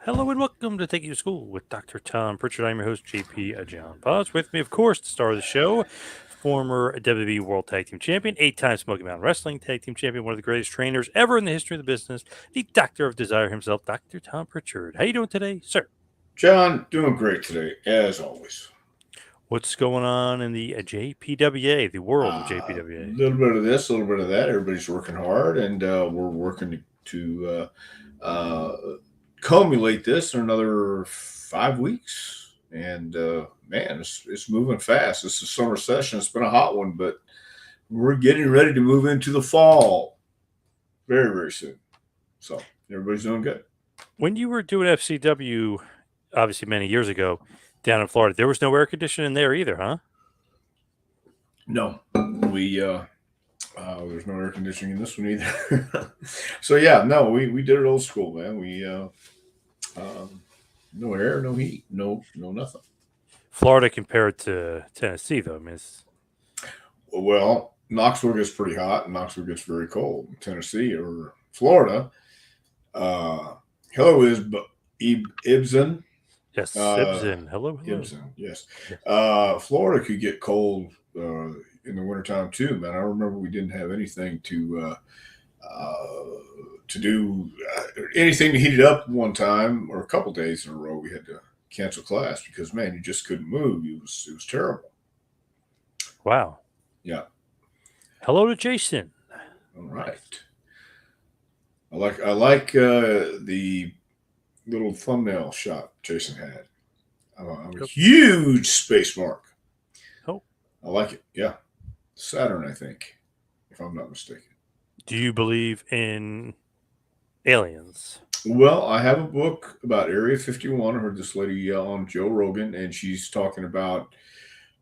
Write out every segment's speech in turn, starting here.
Hello and welcome to Take You to School with Dr. Tom Prichard. I'm your host, JP John Paz. With me, of course, the star of the show, former WWE World Tag Team Champion, 8-time Smoky Mountain Wrestling Tag Team Champion, one of the greatest trainers ever in the history of the business, the Doctor of Desire himself, Dr. Tom Prichard. How you doing today, sir? John, doing great today, as always. What's going on in the JPWA, the world of A JPWA? little bit of this, a little bit of that. Everybody's working hard, and we're working to culminate this in another 5 weeks. And man, it's moving fast. It's a summer session. It's been a hot one, but we're getting ready to move into the fall very, very soon. So everybody's doing good. When you were doing FCW, obviously many years ago, down in Florida, there was no air conditioning there either, huh? No, we there's no air conditioning in this one either. So yeah, no, we did it old school, man. We no air, no heat, no nothing. Florida compared to Tennessee, though. I mean, Well, Knoxville gets pretty hot, and Knoxville gets very cold. Tennessee or Florida, uh, hello Ibsen, yes, uh, Ibsen. Hello, hello. Ibsen, yes. Yeah. Florida could get cold in the wintertime too, man. I remember we didn't have anything to do anything to heat it up one time or a couple days in a row. We had to cancel class because man, you just couldn't move. It was terrible. Wow. Yeah. Hello to Jason. All right. I like the little thumbnail shot Jason had. I'm a Yep. huge space mark. Oh, I like it. Yeah. Saturn, I think, if I'm not mistaken. do you believe in aliens? Well, I have a book about Area 51. I heard this lady on Joe Rogan, and she's talking about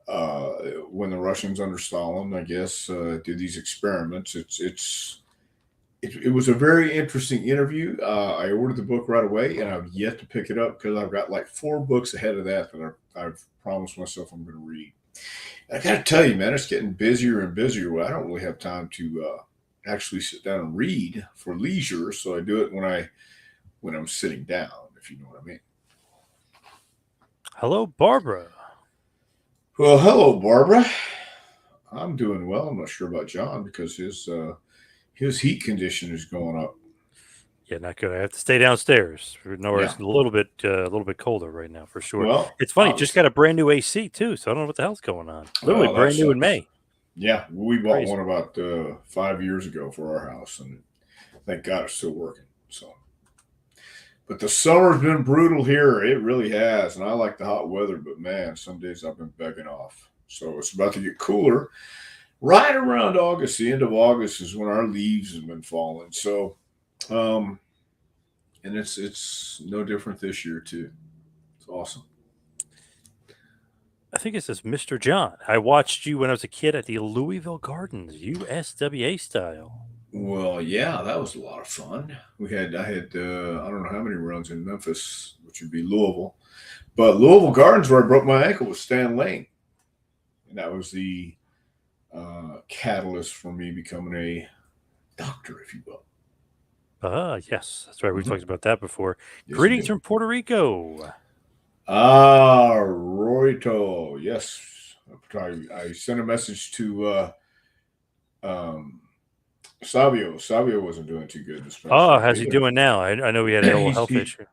uh, when the Russians under Stalin, I guess, did these experiments. It was a very interesting interview. I ordered the book right away, and I've yet to pick it up because I've got like 4 books ahead of that I've promised myself I'm going to read. I got to tell you, man, it's getting busier and busier. Well, I don't really have time to actually sit down and read for leisure, so I do it when I'm sitting down, if you know what I mean. Hello, Barbara. Well, hello, Barbara. I'm doing well. I'm not sure about John because his heat condition is going up. Yeah, not good. I have to stay downstairs. Nowhere Yeah. it's a little bit colder right now for sure. Well, It's funny. Just obviously. got a brand new AC too, so I don't know what the hell's going on. Literally Well, that brand new in sucks. May. Yeah, we bought Crazy. one about 5 years ago for our house, and thank God it's still working. So, but the summer's been brutal here. It really has, and I like the hot weather, but man, some days I've been begging off. So it's about to get cooler. Right around August, the end of August is when our leaves have been falling. So, um, and it's no different this year too. It's awesome. I think it says Mr. John. I watched you when I was a kid at the Louisville Gardens, USWA style. Well, yeah, that was a lot of fun. I don't know how many runs in Memphis, which would be Louisville, but Louisville Gardens where I broke my ankle with Stan Lane, and that was the catalyst for me becoming a doctor, if you will. Ah, yes, that's right. We've Mm-hmm. talked about that before. Yes, we Greetings did. from Puerto Rico. Royto, yes. I sent a message to um, Savio. Savio wasn't doing too good this past Oh, weekend how's he either. doing now? I know he had a little He's health he issue.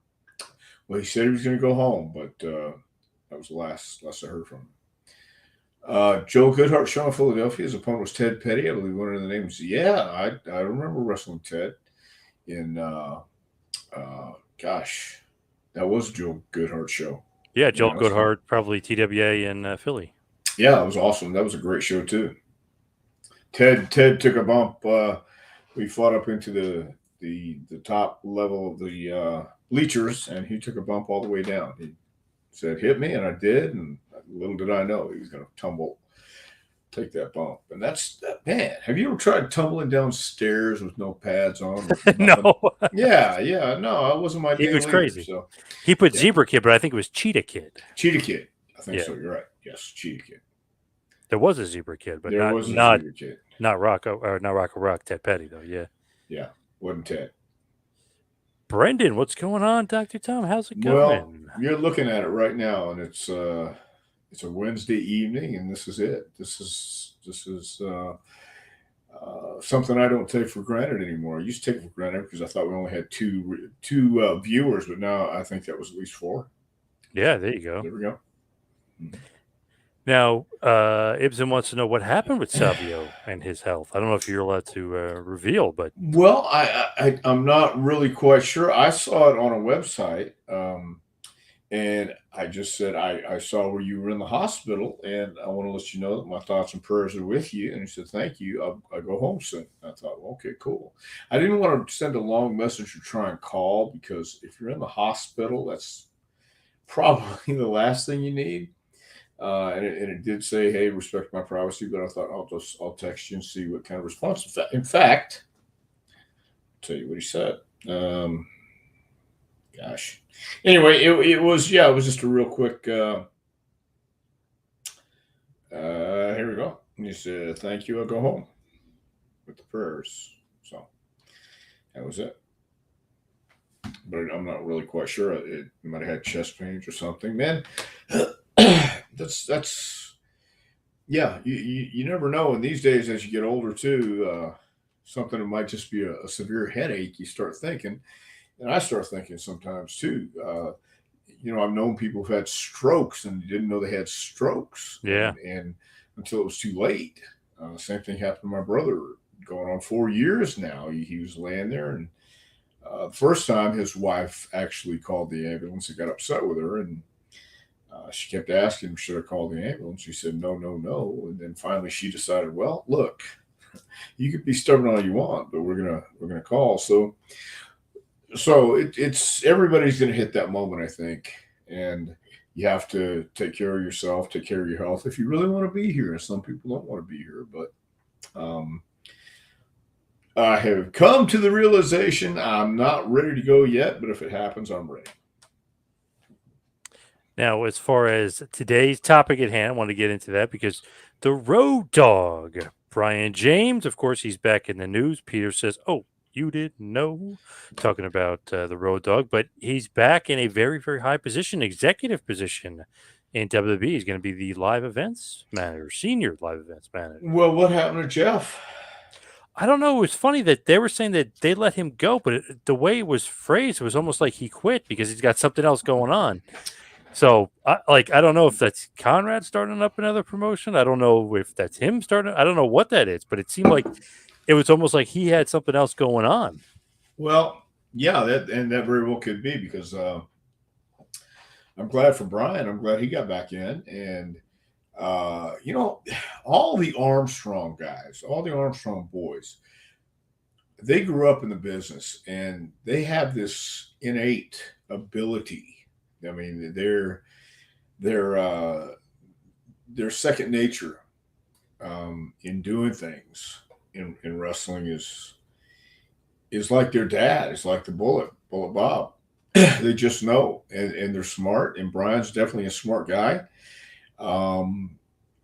Well, he said he was going to go home, but that was the last I heard from him. Joe Goodhart show in Philadelphia. His opponent was Ted Petty. I believe one of the names. Yeah, I remember wrestling Ted in gosh, that was Joe Goodhart show. Yeah, Yeah, Joel that's fun. Goodhart, probably TWA in Philly. Yeah, that was awesome. That was a great show too. Ted took a bump. We fought up into the top level of the bleachers, and he took a bump all the way down. He said, "Hit me," and I did. And little did I know he was going to take that bump. And that's that. Man, have you ever tried tumbling down stairs with no pads on or nothing? No, Yeah, yeah. No, that wasn't my he was deal either. crazy. So He put yeah, Zebra Kid, but I think it was Cheetah Kid. Cheetah Kid. I think Yeah, so. You're right. Yes, Cheetah Kid. there was a Zebra Kid, but There not was a not Zebra Kid. not Rocco or not Rocco Rock Ted Petty though. Yeah, Yeah, wasn't Ted. Brendan, what's going on, Dr. Tom? How's it Well, going? you're looking at it right now, and it's a Wednesday evening, and this is it. This is something I don't take for granted anymore. I used to take it for granted because I thought we only had two viewers, but now I think that was at least four. Yeah, there you go. There we go. Now, Ibsen wants to know what happened with Savio and his health. I don't know if you're allowed to reveal, but Well, I'm not really quite sure. I saw it on a website, and I just said I saw where you were in the hospital, and I want to let you know that my thoughts and prayers are with you. And he said, "Thank you. I'll go home soon." I thought, well, okay, cool. I didn't want to send a long message or try and call because if you're in the hospital, that's probably the last thing you need. And it did say, "Hey, respect my privacy," but I thought I'll text you and see what kind of response. In fact, I'll tell you what he said. Gosh. Anyway, it was it was just a real quick. Here we go. And he said, "Thank you. I'll go home with the prayers." So that was it. But I'm not really quite sure. It might have had chest pains or something. Man, that's yeah. You never know. And these days, as you get older too, something that might just be a severe headache. You start thinking, and I start thinking sometimes too. I've known people who've had strokes and didn't know they had strokes, yeah. and until it was too late. Same thing happened to my brother. Going on 4 years now. He was laying there, and the first time his wife actually called the ambulance and got upset with her, and she kept asking, "Should I call the ambulance?" She said, "No, no, no." And then finally, she decided, "Well, look, you could be stubborn all you want, but we're gonna call." So it's everybody's going to hit that moment, I think, and you have to take care of yourself, take care of your health if you really want to be here. Some people don't want to be here, but I have come to the realization I'm not ready to go yet, but if it happens, I'm ready. Now, as far as today's topic at hand, I want to get into that because the Road Dogg, Brian James, of course, he's back in the news. Peter says, "Oh, you didn't know," talking about the Road Dogg, but he's back in a very, very high position, executive position in WWE. He's going to be the live events manager, senior live events manager. Well, what happened to Jeff? I don't know. It was funny that they were saying that they let him go, but the way it was phrased, it was almost like he quit because he's got something else going on. So, I don't know if that's Conrad starting up another promotion. I don't know if that's him starting. I don't know what that is, but it seemed like it was almost like he had something else going on. Well, yeah, that very well could be because I'm glad for Brian. I'm glad he got back in, and all the Armstrong guys, all the Armstrong boys, they grew up in the business, and they have this innate ability. I mean, their their second nature in doing things in wrestling is like their dad. It's like the Bullet Bob. They just know, and they're smart. And Brian's definitely a smart guy.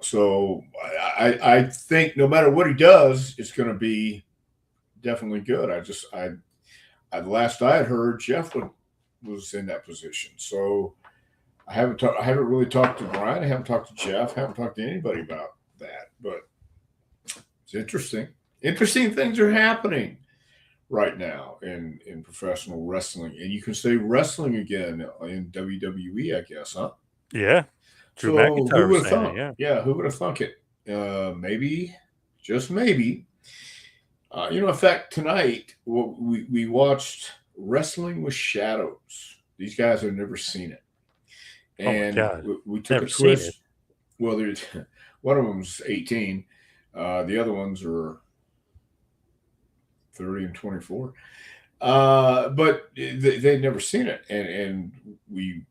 So I think no matter what he does, it's going to be definitely good. The last I had heard, Jeff was in that position. So I haven't really talked to Brian. I haven't talked to Jeff. I haven't talked to anybody about that. But it's interesting. Interesting things are happening right now in professional wrestling, and you can say wrestling again in WWE, I guess, huh? Yeah, Drew So who McIntyre would was have saying it. thunk? Yeah, Yeah, who would have thunk it? Maybe, just maybe. In fact, tonight we watched Wrestling with Shadows. These guys have never seen it, oh my and God, we took never a seen it. twist. Well, there's one of them's 18. The other ones are 30 and 24. But they'd never seen it, and we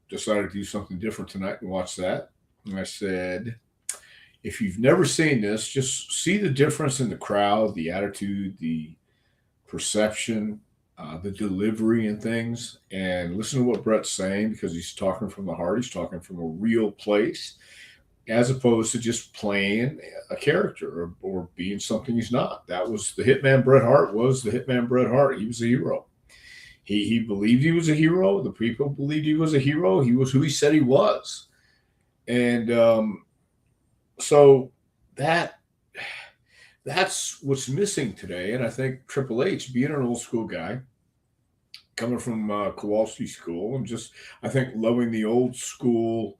decided to do something different tonight and watch that. And I said, if you've never seen this, just see the difference in the crowd, the attitude, the perception, the delivery, and things, and listen to what Brett's saying because he's talking from the heart. He's talking from a real place, as opposed to just playing a character or being something he's not. That was the Hitman Bret Hart. Was the Hitman Bret Hart? He was a hero. He believed he was a hero. The people believed he was a hero. He was who he said he was. And so that that's what's missing today. And I think Triple H, being an old school guy, coming from Kowalski School, and just I think loving the old school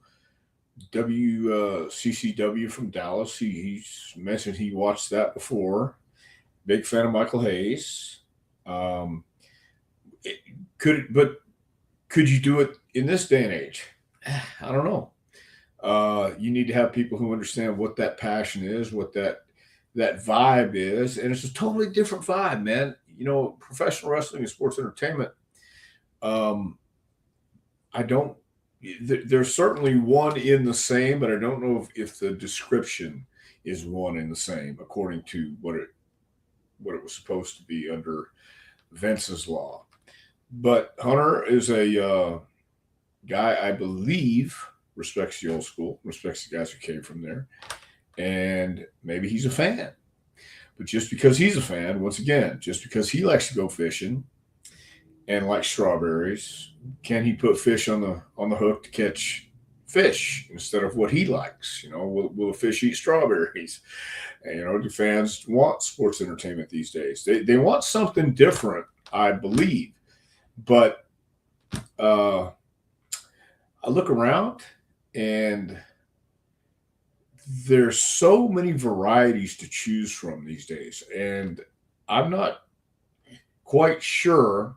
WCCW from Dallas. He's mentioned he watched that before. Big fan of Michael Hayes. Um, but could you do it in this day and age? I don't know. You need to have people who understand what that passion is, what that vibe is, and it's a totally different vibe, man. You know, professional wrestling and sports entertainment. I don't. There's certainly one in the same, but I don't know if the description is one in the same according to what it was supposed to be under Vince's law. But Hunter is a guy I believe respects the old school, respects the guys who came from there, and maybe he's a fan. But just because he's a fan, once again, just because he likes to go fishing and likes strawberries, can he put fish on the hook to catch fish instead of what he likes? You know, will a fish eat strawberries? And, you know, do fans want sports entertainment these days? They want something different, I believe. But I look around and there's so many varieties to choose from these days. And I'm not quite sure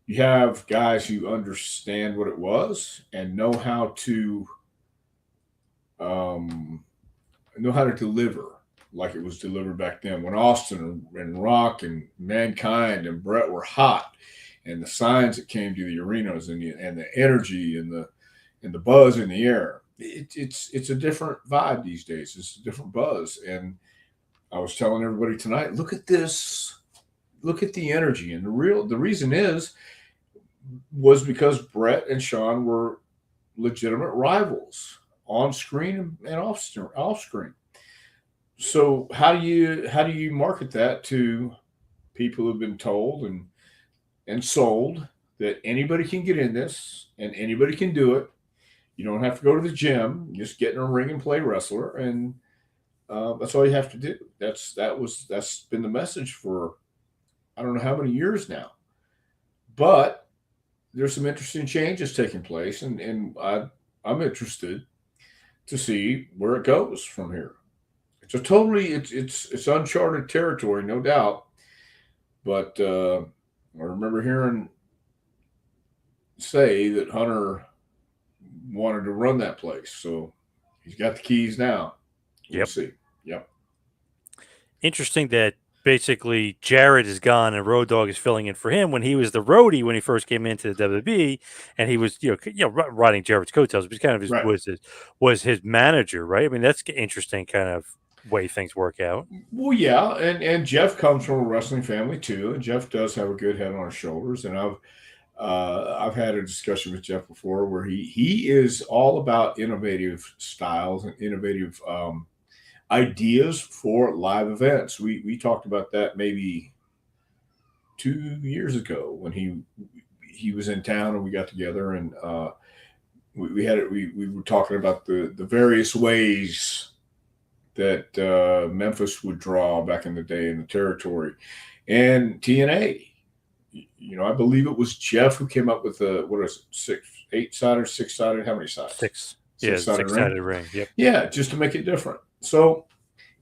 you have guys who understand what it was and know how to deliver like it was delivered back then when Austin and Rock and Mankind and Brett were hot, and the signs that came to the arenas and the energy and the buzz in the air. It's a different vibe these days. It's a different buzz. And I was telling everybody tonight, look at this, look at the energy. And the reason was because Brett and Sean were legitimate rivals on screen and off screen. So how do you market that to people who've been told and sold that anybody can get in this and anybody can do it? You don't have to go to the gym. You just get in a ring and play wrestler, and that's all you have to do. That's been the message for I don't know how many years now. But there's some interesting changes taking place, and I'm interested to see where it goes from here. It's uncharted territory, no doubt. But I remember hearing say that Hunter wanted to run that place, so he's got the keys now. We'll see. Yep. Interesting that basically Jarrett is gone and Road Dogg is filling in for him when he was the roadie when he first came into the WWE, and he was riding Jarrett's coattails, but kind of was his manager, right? I mean, that's interesting kind of way things work out. Well, yeah, and Jeff comes from a wrestling family too, and Jeff does have a good head on his shoulders, and I've had a discussion with Jeff before where he is all about innovative styles and innovative ideas for live events. We talked about that maybe 2 years ago when he was in town and we got together, and we were talking about the various ways that Memphis would draw back in the day in the territory, and TNA. You know, I believe it was Jeff who came up with what is it, 8-sided, 6-sided? How many sides? Six-sided ring. Yep. Yeah, just to make it different. So,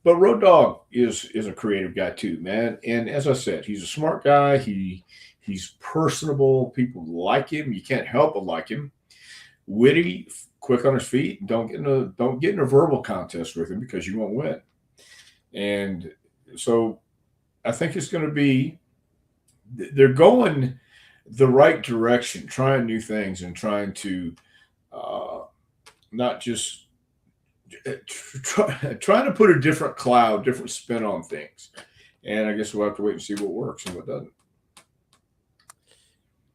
but Road Dogg is a creative guy too, man. And as I said, he's a smart guy. He's personable. People like him. You can't help but like him. Witty, quick on his feet. Don't get in a verbal contest with him because you won't win. And so, I think it's going to be. They're going the right direction, trying new things and trying to not just trying to put a different spin on things. And I guess we'll have to wait and see what works and what doesn't.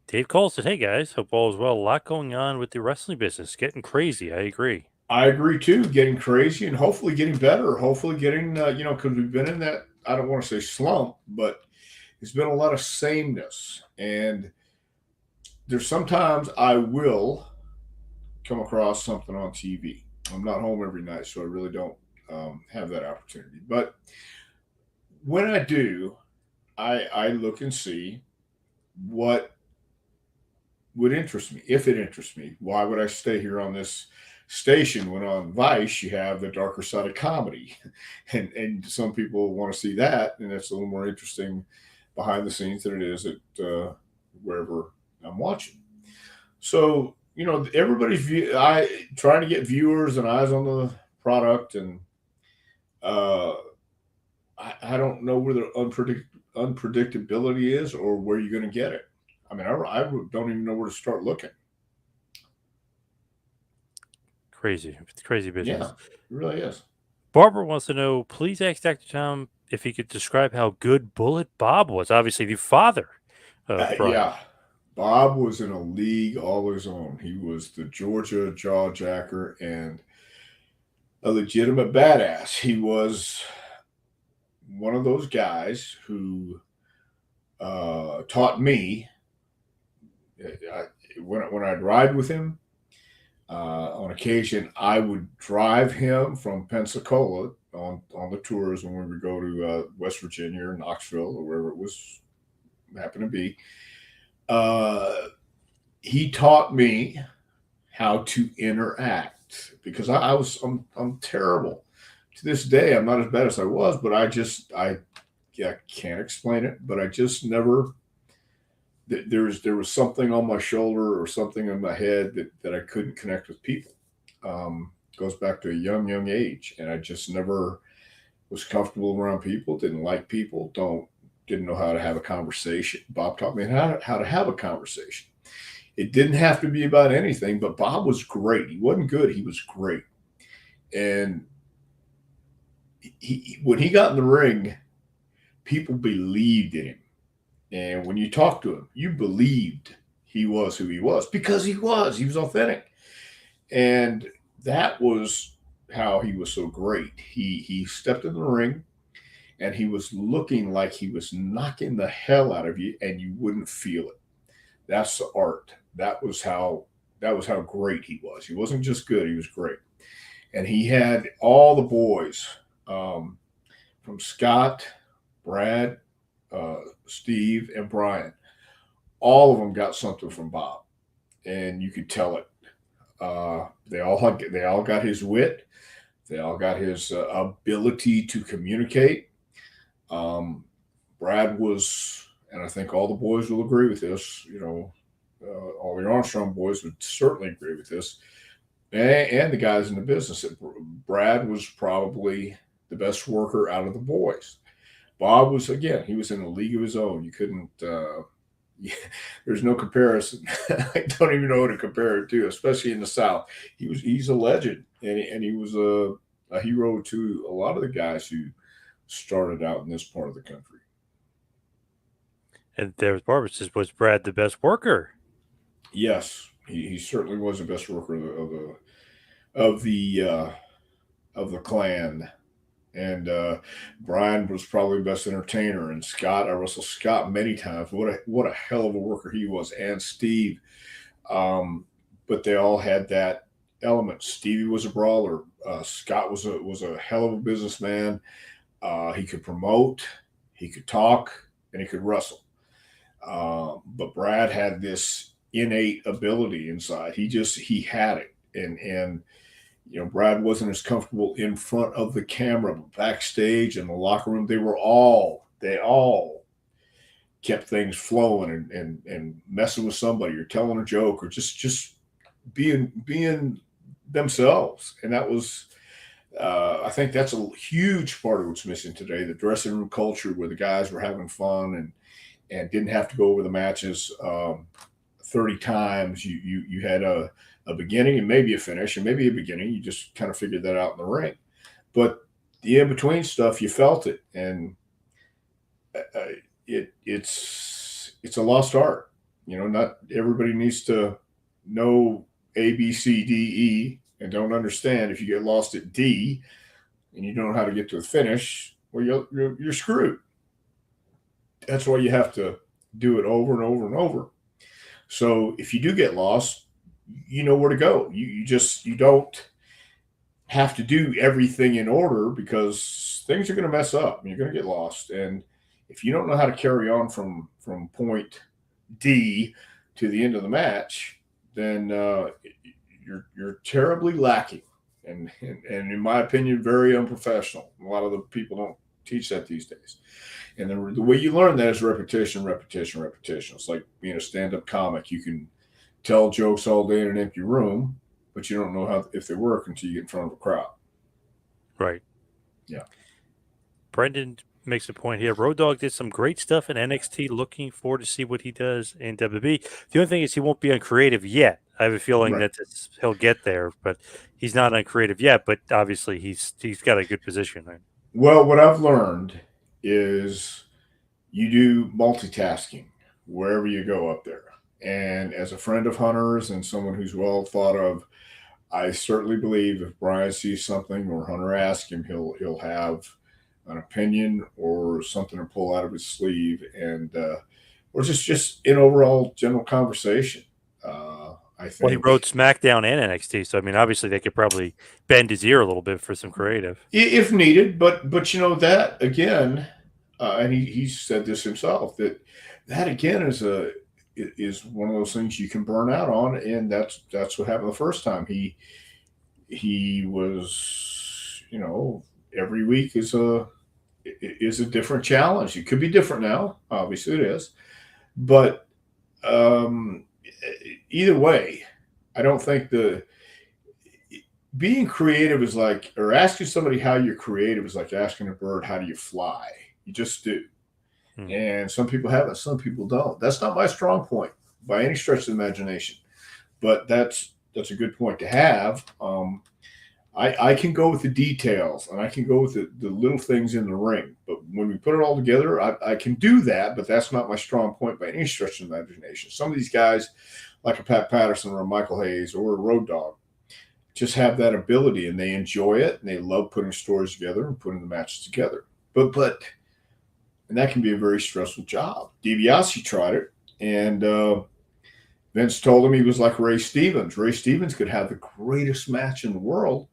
Dave Cole said, "Hey guys, hope all is well. A lot going on with the wrestling business. Getting crazy. I agree. I agree too. Getting crazy and hopefully getting better. Hopefully getting because we've been in that. I don't want to say slump, but There's been a lot of sameness, and there's sometimes I will come across something on TV. I'm not home every night, so I really don't have that opportunity. But when I do, I look and see what would interest me. If it interests me, why would I stay here on this station when on Vice you have the darker side of comedy, and some people want to see that, and it's a little more interesting behind the scenes than it is at wherever I'm watching. So everybody's I trying to get viewers and eyes on the product, and uh, I don't know where the unpredictability is or where you're going to get it. I mean, I don't even know where to start looking. Crazy. It's crazy Yeah, business. it really is. Barbara wants to know, please ask Dr. Tom if he could describe how good Bullet Bob was. Obviously, the father of Brian. Yeah, Bob was in a league all his own. He was the Georgia jawjacker and a legitimate badass. He was one of those guys who taught me I, when I'd ride with him. On occasion, I would drive him from Pensacola on the tours when we would go to West Virginia or Knoxville or wherever it was happened to be. Uh, he taught me how to interact because I'm terrible to this day. I'm not as bad as I was, but I yeah, can't explain it. But I just never there was something on my shoulder or something in my head that I couldn't connect with people. Goes back to a young age, and I just never was comfortable around people. Didn't like people. Didn't know how to have a conversation. Bob taught me how to have a conversation. It didn't have to be about anything, but Bob was great. He wasn't good. He was great, and he when he got in the ring, people believed in him. And when you talked to him, you believed he was who he was because he was. He was authentic. And that was how he was so great. He stepped in the ring and he was looking like he was knocking the hell out of you and you wouldn't feel it. That's the art. That was how great he was. He wasn't just good, he was great. And he had all the boys um, from Scott, Brad, Steve, and Brian. All of them got something from Bob, and you could tell it. They all got his wit. They all got his ability to communicate. Um, Brad was, and I think all the boys will agree with this. All the Armstrong boys would certainly agree with this, and the guys in the business. Brad was probably the best worker out of the boys. Bob was again. He was in a league of his own. You couldn't. There's no comparison. I don't even know what to compare it to, especially in the South. He's a legend, and he was a hero to a lot of the guys who started out in this part of the country. And there's Barbara says, was Brad the best worker? Yes, he certainly was the best worker of the of the clan. And Brian was probably the best entertainer. And Scott, I wrestled Scott many times. What a hell of a worker he was. And Steve, but they all had that element. Stevie was a brawler. Scott was a hell of a businessman. He could promote, he could talk, and he could wrestle. But Brad had this innate ability inside. He had it, and Brad wasn't as comfortable in front of the camera, but backstage in the locker room, they all kept things flowing and messing with somebody or telling a joke or just being themselves. And that was, I think that's a huge part of what's missing today. The dressing room culture where the guys were having fun and didn't have to go over the matches 30 times. You had a beginning and maybe a finish and maybe a beginning. You just kind of figured that out in the ring. But the in between stuff, you felt it, and it's a lost art. Not everybody needs to know A, B, C, D, E, and don't understand. If you get lost at D and you don't know how to get to a finish, well, you're screwed. that's why you have to do it over and over and over. So if you do get lost, you know where to go. You don't have to do everything in order because things are going to mess up. You're going to get lost, and if you don't know how to carry on from point D to the end of the match, then you're terribly lacking, and in my opinion, very unprofessional. A lot of the people don't teach that these days. And the way you learn that is repetition, repetition, repetition. It's like being a stand-up comic. You can tell jokes all day in an empty room, but you don't know how if they work until you get in front of a crowd. Right. Yeah. Brendan makes a point here. Road Dogg did some great stuff in NXT. Looking forward to see what he does in WWE. The only thing is he won't be uncreative yet. I have a feeling Right. that he'll get there, but he's not uncreative yet. But obviously, he's got a good position. Right? Well, what I've learned is you do multitasking wherever you go up there. And as a friend of Hunter's and someone who's well thought of, I certainly believe if Brian sees something or Hunter asks him, he'll have an opinion or something to pull out of his sleeve, and or just in overall general conversation. I Well, he think wrote SmackDown and NXT, so I mean, obviously, they could probably bend his ear a little bit for some creative, if needed, but you know that again, and he said this himself that again is one of those things you can burn out on, and that's what happened the first time. He was, every week is a different challenge. It could be different now, obviously it is, but um, either way, I don't think the being creative is like, or asking somebody how you're creative is like asking a bird how do you fly. You just do. And some people have it, some people don't. That's not my strong point by any stretch of the imagination, but that's a good point to have. I can go with the details and I can go with the little things in the ring, but when we put it all together, I can do that, but that's not my strong point by any stretch of the imagination. Some of these guys, like a Pat Patterson or a Michael Hayes or a Road Dogg, just have that ability and they enjoy it and they love putting stories together and putting the matches together. But and that can be a very stressful job. DiBiase tried it, and Vince told him he was like Ray Stevens. Ray Stevens could have the greatest match in the world,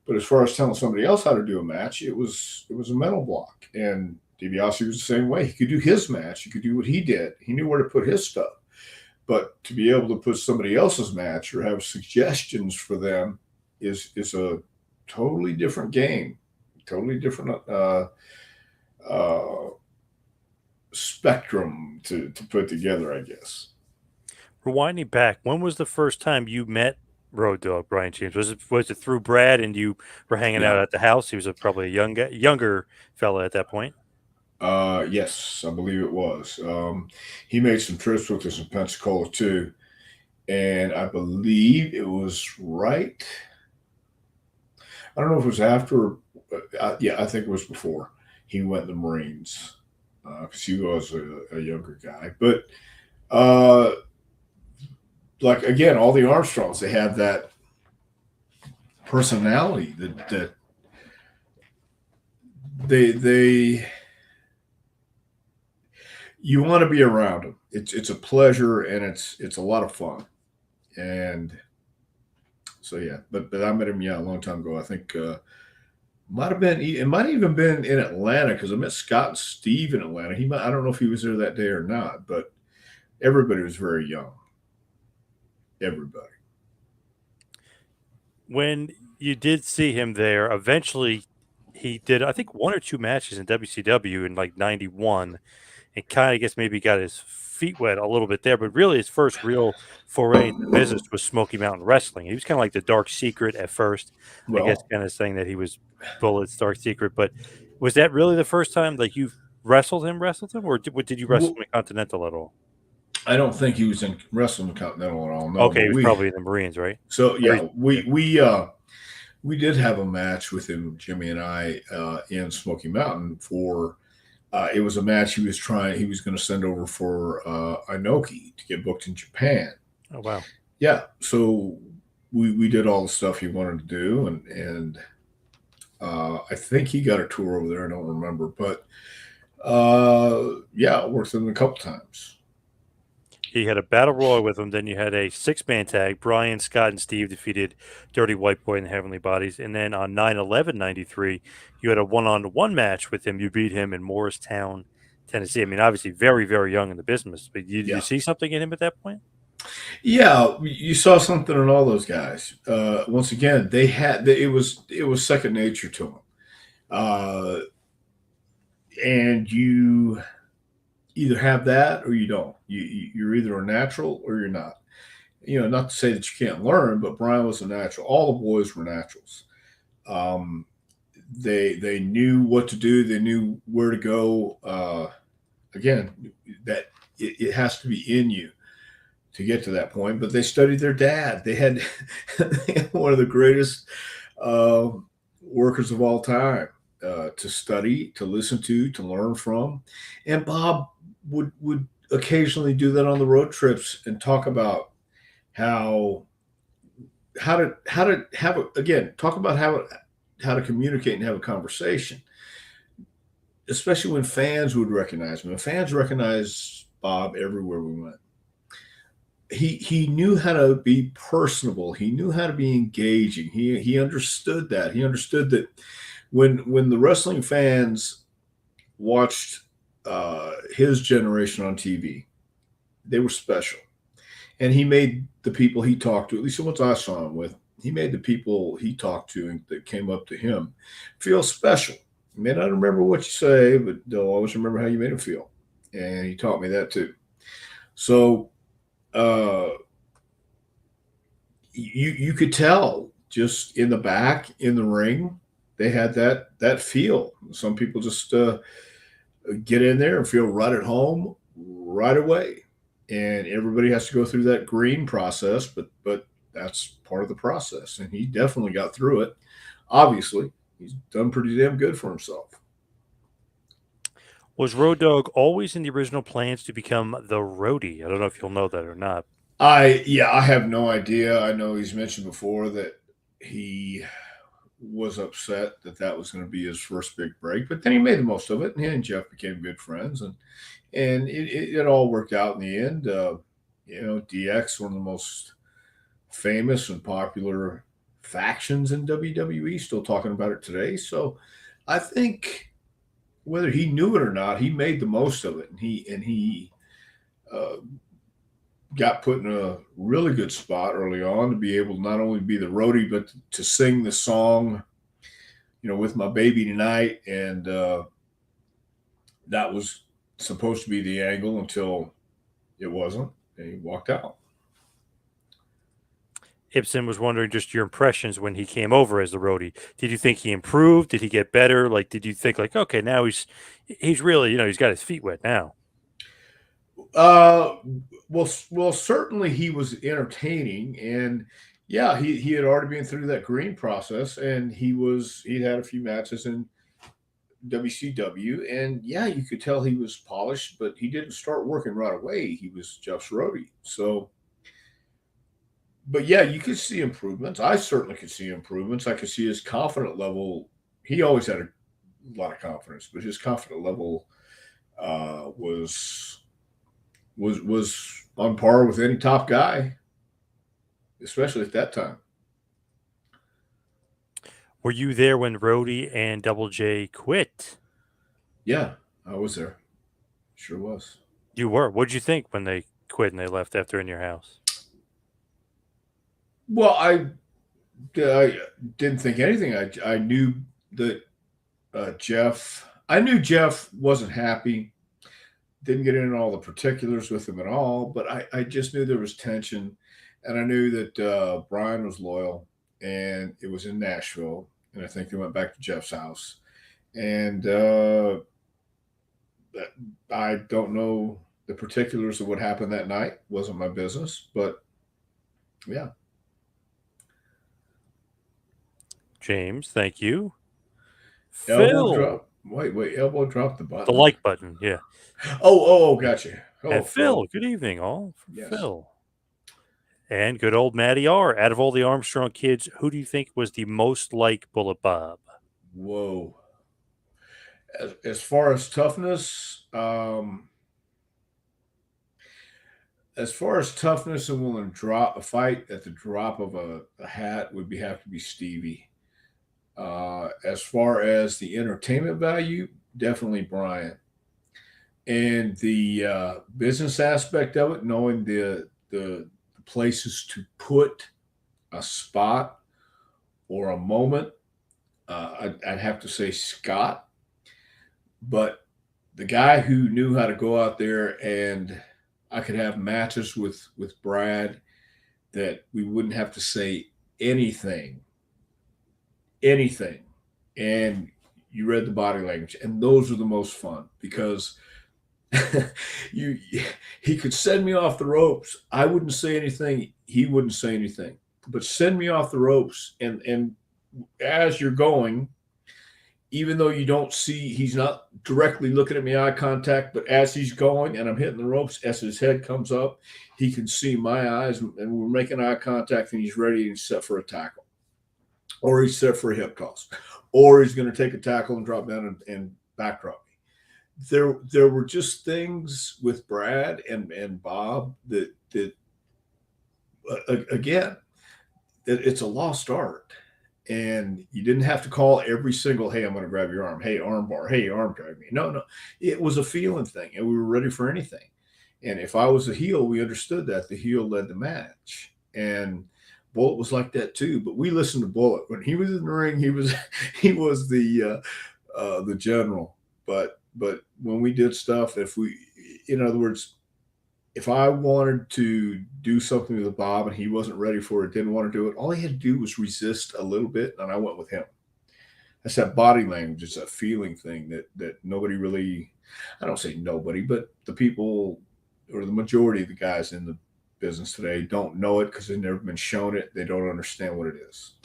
but as far as telling somebody else how to do a match, it was a mental block. And DiBiase was the same way. He could do his match. He could do what he did. He knew where to put his stuff. But to be able to put somebody else's match or have suggestions for them is a totally different game, totally different spectrum to put together, I guess. Rewinding back, when was the first time you met Road Dogg, Brian James? Was it through Brad and you were hanging out at the house? He was probably a younger fella at that point. Yes, I believe it was. He made some trips with us in Pensacola too, and I believe it was right. I don't know if it was after. Yeah, I think it was before he went in the Marines because he was a younger guy. But like again, all the Armstrongs, they have that personality that they you want to be around them. It's a pleasure and it's a lot of fun. And so yeah, but I met him a long time ago. I think it might have even been in Atlanta because I met Scott and Steve in Atlanta. I don't know if he was there that day or not, but everybody was very young. Everybody. When you did see him there, eventually he did, I think, one or two matches in WCW in like 91 and kind of, maybe got his feet wet a little bit there. But really, his first real foray into business was Smoky Mountain Wrestling. He was kind of like the Dark Secret at first, Well, kind of saying that he was Bullet's Dark Secret. But was that really the first time like you wrestled him, or did you wrestle him in Continental at all? I don't think he was in Wrestling Continental at all. No, Okay, but he was probably in the Marines, right? So yeah, we did have a match with him, Jimmy and I, in Smoky Mountain for. It was a match he was going to send over for Inoki to get booked in Japan. Oh wow! Yeah, so we did all the stuff he wanted to do, and I think he got a tour over there. I don't remember, but Yeah, worked with him a couple times. He had a battle royal with him. Then you had a six-man tag. Brian, Scott, and Steve defeated Dirty White Boy and the Heavenly Bodies. And then on 9/11/93, you had a one-on-one match with him. You beat him in Morristown, Tennessee. I mean, obviously very, very young in the business. But did you Yeah. see something in him at that point? Yeah, you saw something in all those guys. Once again, it was second nature to them, and you either have that or you don't. You're either a natural or you're not. Not to say that you can't learn, but Brian was a natural. All the boys were naturals. Um, they knew what to do. They knew where to go. Again, that it has to be in you to get to that point. But they studied their dad. They had, they had one of the greatest uh, workers of all time to study, to listen to learn from. And Bob would occasionally do that on the road trips and talk about how how to have again talk about how to communicate and have a conversation, especially when fans would recognize him. And fans recognize Bob everywhere we went. He knew how to be personable. He knew how to be engaging. He understood that. He understood that when the wrestling fans watched his generation on TV, they were special, and he made the people he talked to, at least the ones I saw him with, he made the people he talked to and that came up to him feel special. You may not remember what you say, but they'll always remember how you made them feel, and he taught me that too. So uh, you could tell just in the back in the ring they had that feel. Some people just get in there and feel right at home right away, and everybody has to go through that green process, but that's part of the process, and he definitely got through it. Obviously, he's done pretty damn good for himself. Was Road Dogg always in the original plans to become the Roadie? I don't know if you'll know that or not. I have no idea. I know he's mentioned before that he was upset that that was going to be his first big break, but then he made the most of it, and he and Jeff became good friends, and it all worked out in the end. DX, one of the most famous and popular factions in WWE, still talking about it today. So I think whether he knew it or not, he made the most of it, and he uh, got put in a really good spot early on to be able to not only be the roadie but to sing the song, with my baby tonight, and that was supposed to be the angle until it wasn't, and he walked out. Ibsen was wondering just your impressions when he came over as the roadie. Did you think he improved? Did he get better? Like, did you think like, okay, now he's really, he's got his feet wet now. Uh, well, certainly he was entertaining, and yeah, he had already been through that green process, and he'd had a few matches in WCW, and yeah, you could tell he was polished, but he didn't start working right away. He was Jeff's roadie, so. But yeah, you could see improvements. I certainly could see improvements. I could see his confident level. He always had a lot of confidence, but his confident level was on par with any top guy, especially at that time. Were you there when Roadie and Double J quit? Yeah, I was there. Sure was. You were. What'd you think when they quit and they left after In Your House? Well, I didn't think anything. I knew that Jeff. I knew Jeff wasn't happy. Didn't get into all the particulars with him at all, but I just knew there was tension, and I knew that Brian was loyal, and it was in Nashville, and I think they went back to Jeff's house, and I don't know the particulars of what happened that night. Wasn't my business, but yeah. James, thank you. Elbow Phil, drop. Wait. Elbow drop the the button. like button, yeah. Oh, gotcha. And Hello, Phil, Phil. good evening, all. For Yes. Phil. And good old Matty R. Out of all the Armstrong kids, who do you think was the most like Bullet Bob? Whoa. As far as toughness, and willing to drop a fight at the drop of a hat would have to be Stevie. As far as the entertainment value, definitely Brian. And the business aspect of it, knowing the places to put a spot or a moment, I'd have to say Scott. But the guy who knew how to go out there, and I could have matches with Brad that we wouldn't have to say anything, anything, and you read the body language, and those are the most fun because you he could send me off the ropes. I wouldn't say anything. He wouldn't say anything. But send me off the ropes, and as you're going, even though you don't see, he's not directly looking at me, eye contact, but as he's going and I'm hitting the ropes, as his head comes up, he can see my eyes, and we're making eye contact, and he's ready and set for a tackle, or he's set for a hip toss, or he's going to take a tackle and drop down and backdrop me. There were just things with Brad and Bob that again, that it's a lost art. And you didn't have to call every single, hey, I'm going to grab your arm. Hey, arm bar. Hey, arm drag me. No. It was a feeling thing, and we were ready for anything. And if I was a heel, we understood that the heel led the match. And Bullet was like that too. But we listened to Bullet when he was in the ring. He was the general. But when we did stuff, in other words, if I wanted to do something with Bob and he wasn't ready for it, didn't want to do it, all he had to do was resist a little bit, and I went with him. That's that body language. It's a feeling thing that nobody really, I don't say nobody, but the people, or the majority of the guys in the business today, don't know it because they've never been shown it. They don't understand what it is.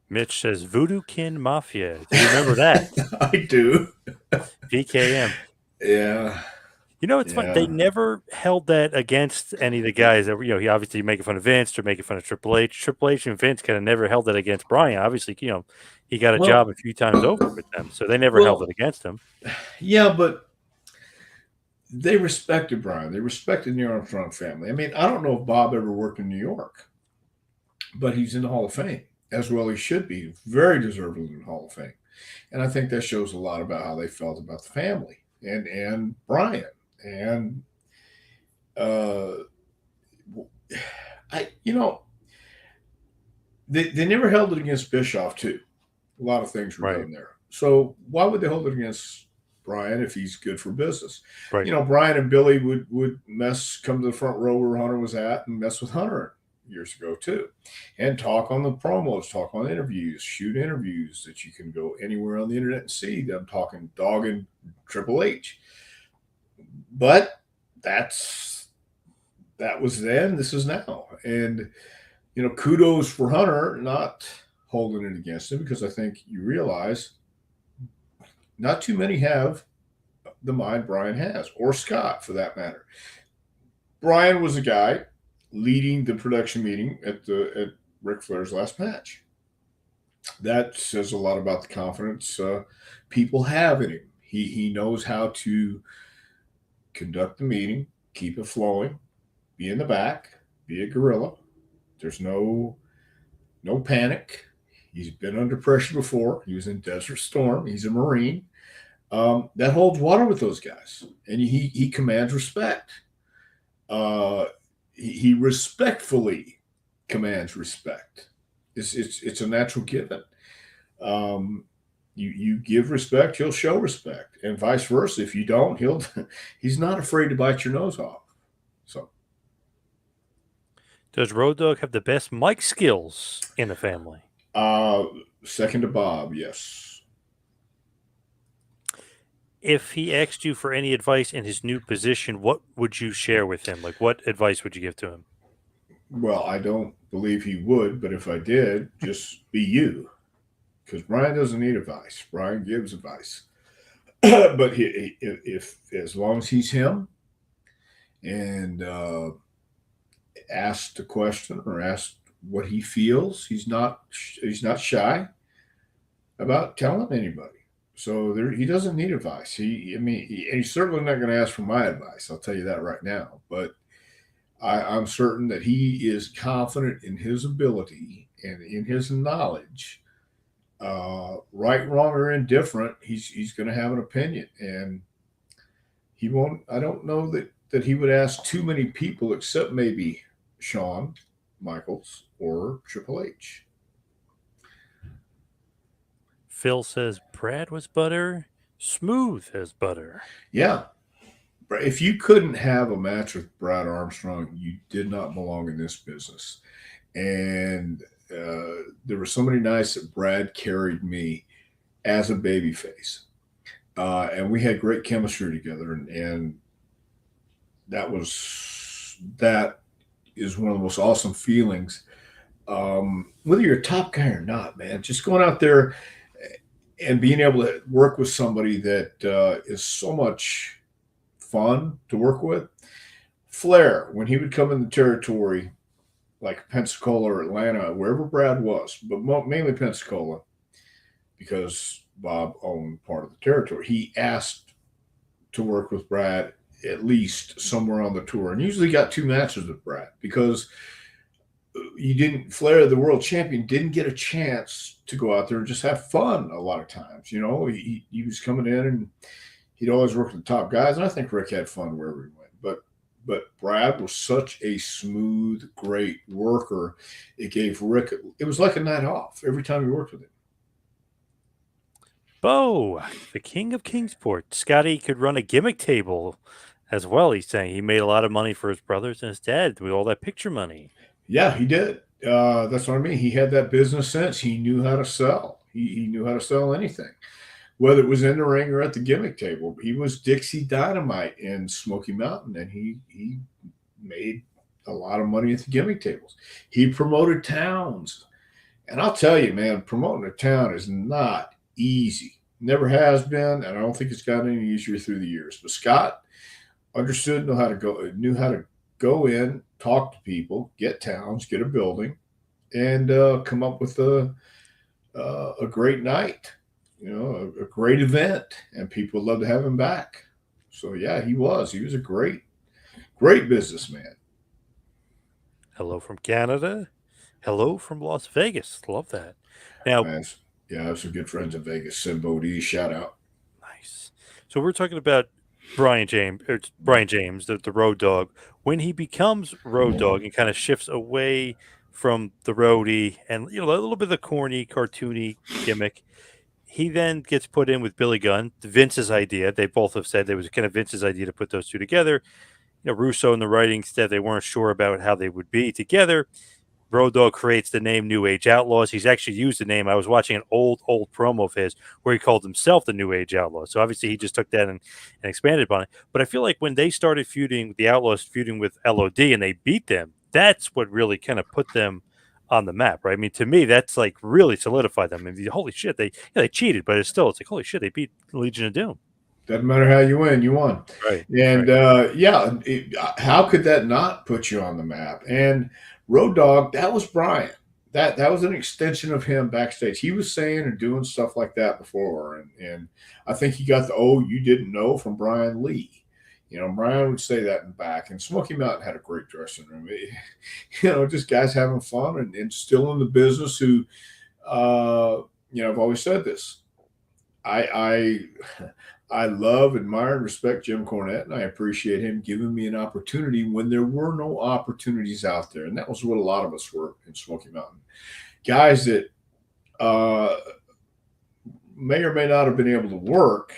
Mitch says Voodoo Kin Mafia. Do you remember that? I do. VKM. Yeah. You know, it's funny. They never held that against any of the guys that were, he obviously making fun of Vince or making fun of Triple H. Triple H and Vince kind of never held that against Brian. Obviously, he got a job a few times over with them, so they never held it against him. Yeah, but they respected Brian. They respected the Armstrong family. I mean, I don't know if Bob ever worked in New York, but he's in the Hall of Fame, as well he should be. Very deserving in the Hall of Fame. And I think that shows a lot about how they felt about the family and Brian. And they never held it against Bischoff too. A lot of things were done there. So why would they hold it against Brian if he's good for business? Right. Brian and Billy would come to the front row where Hunter was at and mess with Hunter years ago too, and talk on the promos, talk on interviews, shoot interviews that you can go anywhere on the internet and see. I'm talking Dogg and Triple H. But that was then, this is now. And, kudos for Hunter not holding it against him, because I think you realize not too many have the mind Brian has, or Scott for that matter. Brian was a guy leading the production meeting at Ric Flair's last match. That says a lot about the confidence people have in him. He knows how to conduct the meeting, keep it flowing, be in the back, be a gorilla. There's no panic. He's been under pressure before. He was in Desert Storm. He's a Marine. That holds water with those guys, and he commands respect. He respectfully commands respect. It's a natural given. You give respect, he'll show respect, and vice versa. If you don't, he's not afraid to bite your nose off. So, does Road Dogg have the best mic skills in the family? Second to Bob, yes. If he asked you for any advice in his new position, what would you share with him? Like, what advice would you give to him? Well, I don't believe he would, but if I did, just be you. Because Brian doesn't need advice. Brian gives advice. But if as long as he's him and asked a question or asked what he feels, he's not shy about telling anybody. So he doesn't need advice. And he's certainly not going to ask for my advice. I'll tell you that right now. But I'm certain that he is confident in his ability and in his knowledge. Right, wrong, or indifferent, he's going to have an opinion, and he won't. I don't know that he would ask too many people, except maybe Shawn Michaels or Triple H. Phil says Brad was butter, smooth as butter. Yeah, if you couldn't have a match with Brad Armstrong, you did not belong in this business. And there were so many nights that Brad carried me as a babyface, and we had great chemistry together. And that is one of the most awesome feelings. Whether you're a top guy or not, man, just going out there and being able to work with somebody that is so much fun to work with. Flair, when he would come in the territory, like Pensacola or Atlanta, wherever Brad was, but mainly Pensacola, because Bob owned part of the territory, he asked to work with Brad at least somewhere on the tour, and usually got 2 matches with Brad, because Flair, the world champion, didn't get a chance to go out there and just have fun a lot of times. He was coming in and he'd always work with the top guys, and I think Rick had fun wherever he went. But Brad was such a smooth, great worker. It gave Rick, it was like a night off every time he worked with him. Bo, the king of Kingsport. Scotty could run a gimmick table as well, he's saying. He made a lot of money for his brothers and his dad with all that picture money. Yeah, he did. That's what I mean. He had that business sense. He knew how to sell. He knew how to sell anything, whether it was in the ring or at the gimmick table. He was Dixie Dynamite in Smoky Mountain, and he made a lot of money at the gimmick tables. He promoted towns. And I'll tell you, man, promoting a town is not easy. Never has been, and I don't think it's gotten any easier through the years. But Scott knew how to go in, talk to people, get towns, get a building, and come up with a great night, a great event, and people would love to have him back. So yeah, he was a great businessman. Hello from Canada. Hello from Las Vegas. Love that. Now, I have some good friends in Vegas. Brody, shout out. nice. So we're talking about Brian James, the Road Dogg. When he becomes Road Dogg and kind of shifts away from the Roadie and a little bit of the corny, cartoony gimmick, he then gets put in with Billy Gunn, Vince's idea. They both have said it was kind of Vince's idea to put those two together. Russo and the writing said they weren't sure about how they would be together. Road Dogg creates the name New Age Outlaws. He's actually used the name. I was watching an old promo of his where he called himself the New Age Outlaws. So obviously he just took that and expanded upon it. But I feel like when they started feuding, the Outlaws feuding with LOD and they beat them, that's what really kind of put them on the map, right? I mean, to me, that's like really solidified them. I mean, holy shit, they cheated, but it's like, holy shit, they beat Legion of Doom. Doesn't matter how you win, you won. Right. And right. How could that not put you on the map? And Road Dogg, that was Brian. That was an extension of him backstage. He was saying and doing stuff like that before, and I think he got the you didn't know from Brian Lee. Brian would say that in back. And Smoky Mountain had a great dressing room. Just guys having fun and still in the business. Who, I've always said this. I love, admire, and respect Jim Cornette, and I appreciate him giving me an opportunity when there were no opportunities out there. And that was what a lot of us were in Smoky Mountain. Guys that may or may not have been able to work,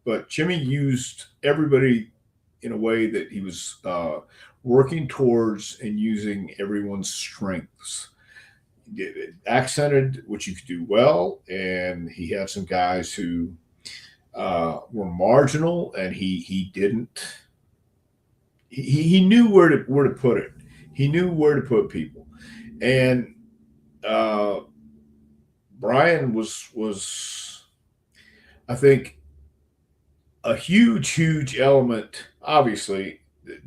but Jimmy used everybody in a way that he was working towards and using everyone's strengths. It accented what you could do well, and he had some guys who were marginal, and he didn't. He knew where to put it. He knew where to put people, and Brian was I think a huge element. Obviously,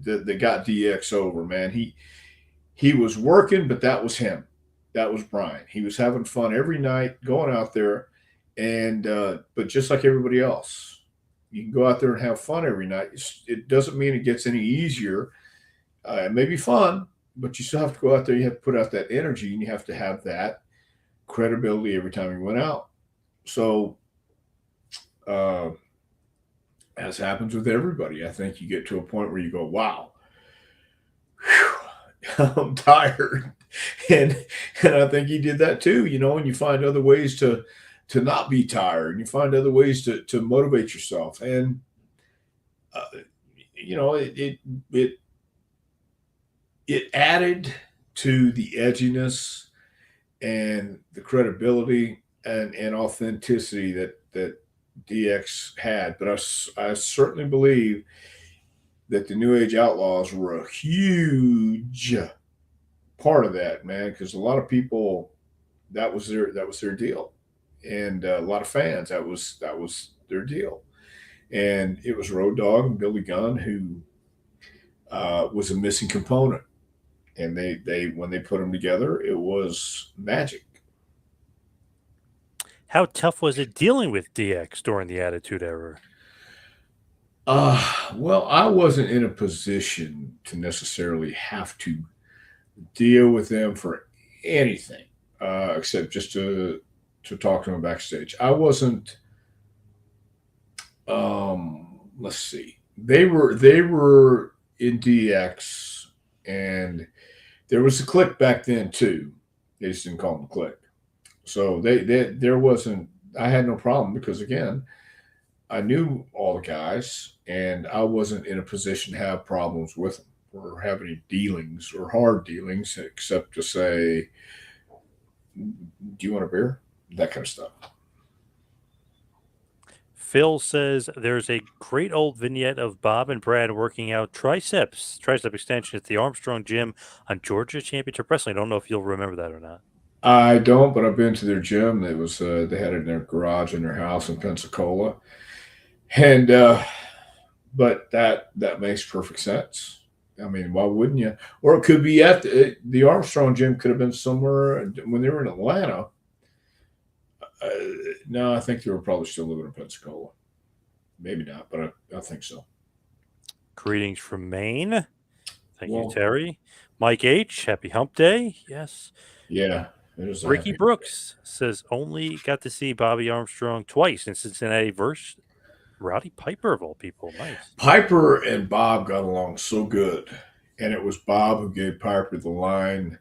that got DX over. Man, he was working, but that was him. That was Brian. He was having fun every night, going out there And but just like everybody else, you can go out there and have fun every night. It doesn't mean it gets any easier. It may be fun, but you still have to go out there. You have to put out that energy, and you have to have that credibility every time you went out. So, uh, as happens with everybody, I think you get to a point where you go, "Wow, whew, I'm tired," and and I think he did that too. And you find other ways to not be tired, and you find other ways to motivate yourself, and uh, it it added to the edginess and the credibility and authenticity that DX had. But I certainly believe that the New Age Outlaws were a huge part of that, man, because a lot of people that was their deal, and a lot of fans that was their deal, and it was Road Dogg and Billy Gunn who was a missing component, and they when they put them together, it was magic. How tough was it dealing with DX during the Attitude Era? Well, I wasn't in a position to necessarily have to deal with them for anything, except just to talk to them backstage. I wasn't. Let's see. They were in DX, and there was a click back then too. They just didn't call them a click. So they there wasn't. I had no problem because again, I knew all the guys, and I wasn't in a position to have problems with them or have any dealings or hard dealings, except to say, "Do you want a beer?" That kind of stuff. Phil says there's a great old vignette of Bob and Brad working out tricep extension at the Armstrong Gym on Georgia Championship Wrestling. I don't know if you'll remember that or not. I don't, but I've been to their gym. It was they had it in their garage in their house in Pensacola, and but that makes perfect sense. I mean, why wouldn't you? Or it could be at the Armstrong gym. Could have been somewhere when they were in Atlanta. Uh, no, I think they were probably still living in Pensacola. Maybe not, but I think so. Greetings from Maine. Thank you, Well, Terry. Mike H. Happy Hump Day. Yes. yeah, it is a Ricky happy. Brooks says only got to see Bobby Armstrong twice in Cincinnati versus Rowdy Piper of all people. Nice. Piper and Bob got along so good, and it was Bob who gave Piper the line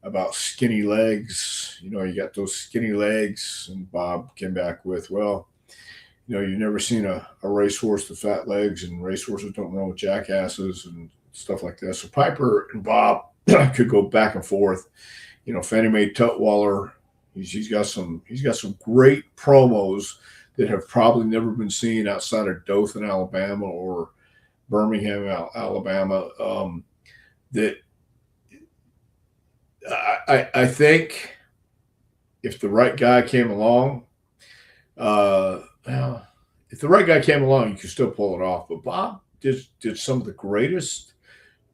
about skinny legs. You got those skinny legs, and Bob came back with, well, you've never seen a racehorse with fat legs, and racehorses don't run with jackasses and stuff like that. So Piper and Bob could go back and forth. Fannie Mae Tutwiler, he's got some great promos that have probably never been seen outside of Dothan, Alabama, or Birmingham, Alabama. That I think if the right guy came along, well, if the right guy came along, you could still pull it off. But Bob did some of the greatest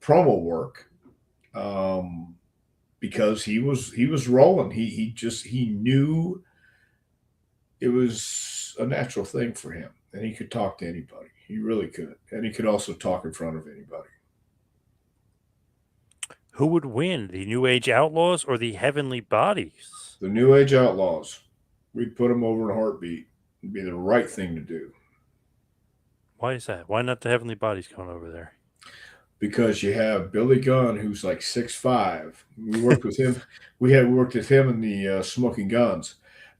promo work, because he was rolling. He knew it was a natural thing for him, and he could talk to anybody. He really could, and he could also talk in front of anybody. Who would win, the New Age Outlaws or the Heavenly Bodies? The New Age Outlaws, we'd put them over in a heartbeat. It'd be the right thing to do. Why is that? Why not the Heavenly Bodies going over there? Because you have Billy Gunn, who's like 6'5". We worked with him. We had worked with him in the Smoking Guns,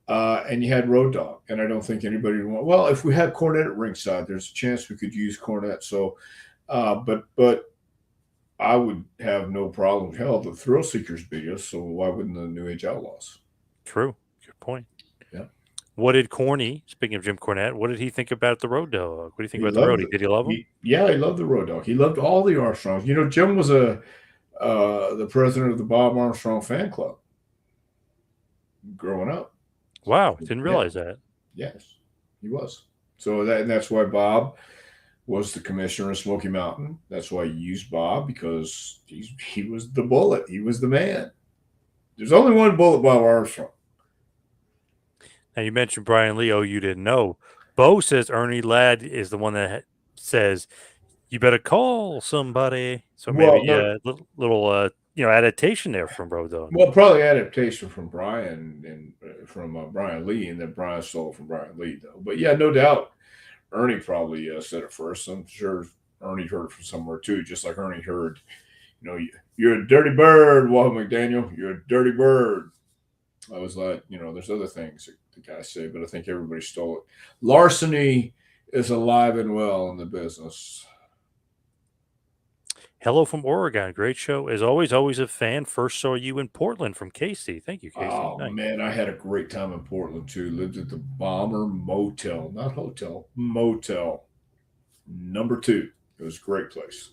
and you had Road Dogg. And I don't think anybody would want. Well, if we had Cornette at ringside, there's a chance we could use Cornette. So, but I would have no problem. Hell, the Thrill Seekers beat us, so why wouldn't the New Age Outlaws? True. Good point. Yeah. What did Corny, speaking of Jim Cornette, what did he think about the Road Dog? What do you think He about the loved Roadie? it. Did he love him? Yeah, he loved the Road Dogg. He loved all the Armstrongs. Jim was the president of the Bob Armstrong fan club growing up. Wow, didn't realize that. Yes, he was. So that's why Bob was the commissioner of Smoky Mountain. That's why you used Bob, because he was the bullet. He was the man. There's only one bullet, Bob Armstrong. Now you mentioned Brian Lee. Oh, you didn't know. Bo says Ernie Ladd is the one that says you better call somebody. So maybe Well, no, little adaptation there from Road Dogg. well, probably adaptation from Brian and from Brian Lee, and then Brian stole it from Brian Lee, though. But yeah, no doubt, Ernie probably said it first. I'm sure Ernie heard it from somewhere too, just like Ernie heard, you're a dirty bird, Walt McDaniel. You're a dirty bird. I was like, there's other things that the guys say, but I think everybody stole it. Larceny is alive and well in the business. Hello from Oregon. Great show. As always, always a fan. First saw you in Portland from Casey. Thank you, Casey. Oh Nice. man, I had a great time in Portland too. Lived at the Bomber Motel, not hotel, motel number 2. It was a great place.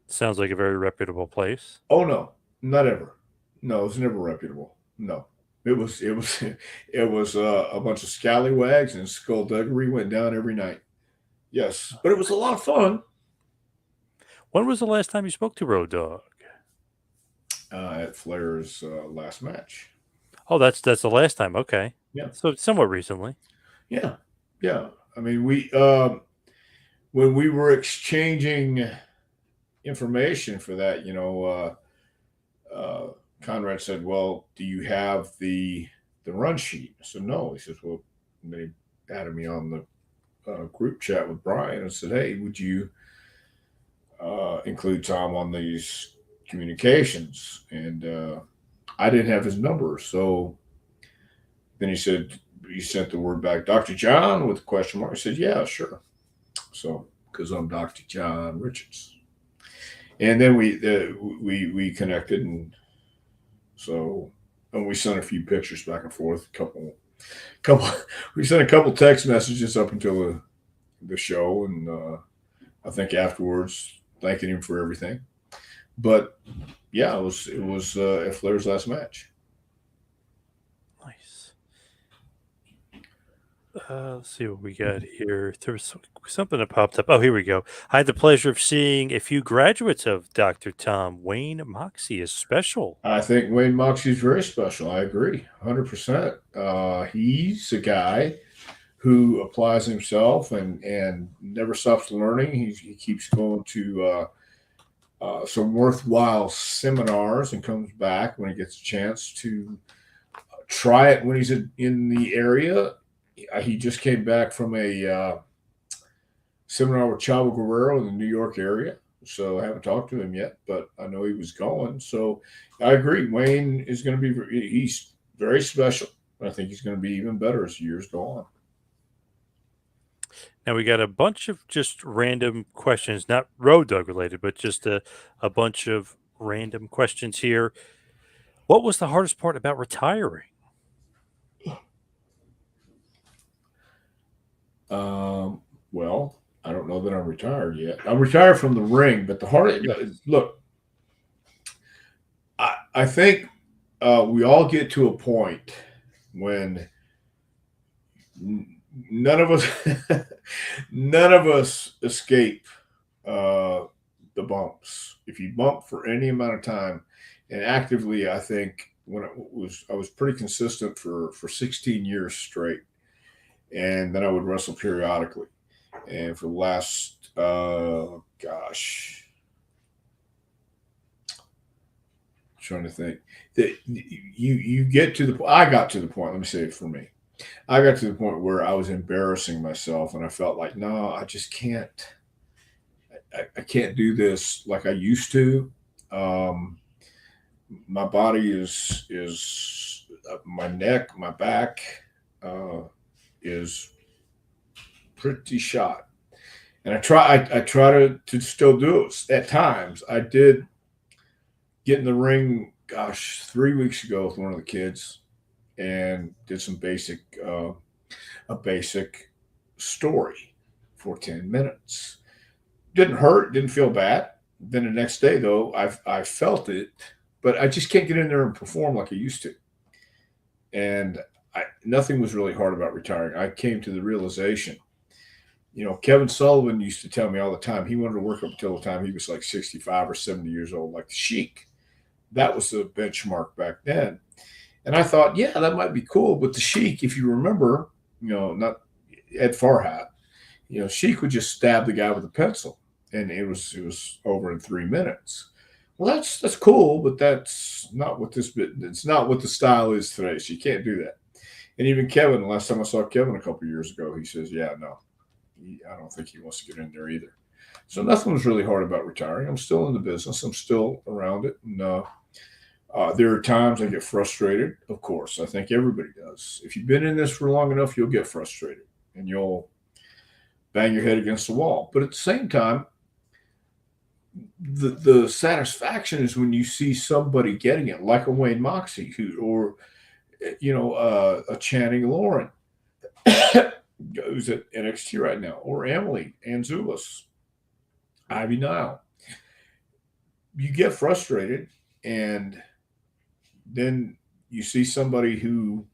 Sounds like a very reputable place. Oh no, not ever. No, it was never reputable. No, it was it was a bunch of scallywags and skullduggery went down every night. Yes, but it was a lot of fun. When was the last time you spoke to Road Dogg? At Flair's last match. Oh, that's the last time. Okay. Yeah, So somewhat recently. yeah, yeah. I mean, we when we were exchanging information for that, Conrad said, "Well, do you have the run sheet?" I said, "No." He says, "Well," and then he added me on the group chat with Brian and said, "Hey, would you include Tom on these communications?" And I didn't have his number, so then he said he sent the word back, "Dr. John," with a question mark. I said, "Yeah, sure." So because I'm Dr. John Richards, and then we connected, and so and we sent a few pictures back and forth, couple we sent a couple text messages up until the show, and I think afterwards thanking him for everything. But yeah, it was at Flair's last match. Nice. Let's see what we got here. There was something that popped up. Oh, here we go. I had the pleasure of seeing a few graduates of Dr. Tom. Wayne Moxie is special. I think Wayne Moxie's very special. I agree, 100%. He's a guy who applies himself and never stops learning. He keeps going to some worthwhile seminars and comes back when he gets a chance to try it when he's in the area. He just came back from a seminar with Chavo Guerrero in the New York area. So I haven't talked to him yet, but I know he was going. So I agree. Wayne is going to he's very special. I think he's going to be even better as years go on. Now we got a bunch of just random questions, not Road Dog related, but just a bunch of random questions here. What was the hardest part about retiring? Well, I don't know that I'm retired yet. I'm retired from the ring, but the hardest look, I think we all get to a point when none of us none of us escape the bumps. If you bump for any amount of time, and actively, I think I was pretty consistent for 16 years straight, and then I would wrestle periodically, and for the last gosh, I'm trying to think that you get to the I got to the point. Let me say it for me. I got to the point where I was embarrassing myself, and I felt like, no, I just can't. I can't do this like I used to. Um, my body is my neck, my back is pretty shot, and I try to still do it at times. I did get in the ring, gosh, 3 weeks ago with one of the kids, and did some a basic story for 10 minutes. Didn't hurt, didn't feel bad. Then the next day, though, I felt it, but I just can't get in there and perform like I used to. And nothing was really hard about retiring. I came to the realization, Kevin Sullivan used to tell me all the time he wanted to work up until the time he was like 65 or 70 years old, like the Sheik. That was the benchmark back then. And I thought, yeah, that might be cool. But the Sheik, if you remember, not Ed Farhat, Sheik would just stab the guy with a pencil, and it was over in 3 minutes. Well, that's cool, but that's not what it's not what the style is today. So you can't do that. And even Kevin, the last time I saw Kevin a couple years ago, he says, yeah, no, I don't think he wants to get in there either. So nothing was really hard about retiring. I'm still in the business. I'm still around it. And there are times I get frustrated. Of course, I think everybody does. If you've been in this for long enough, you'll get frustrated and you'll bang your head against the wall. But at the same time, the satisfaction is when you see somebody getting it, like a Wayne Moxie, or a Channing Lauren, who's at NXT right now, or Emily Anzulis, Ivy Nile. You get frustrated, and then you see somebody who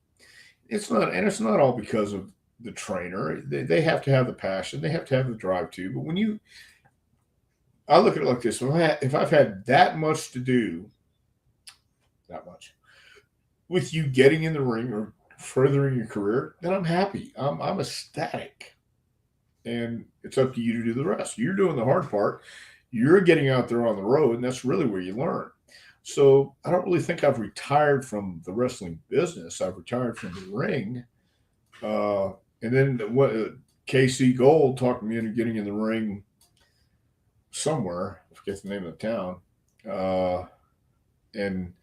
it's not all because of the trainer. They have to have the passion, they have to have the drive too. But I look at it like this: if I've had that much to do, that much with you getting in the ring or furthering your career, then I'm happy. I'm ecstatic, and it's up to you to do the rest. You're doing the hard part. You're getting out there on the road, and that's really where you learn. So I don't really think I've retired from the wrestling business. I've retired from the ring. And then KC Gold talked me into getting in the ring somewhere. I forget the name of the town. And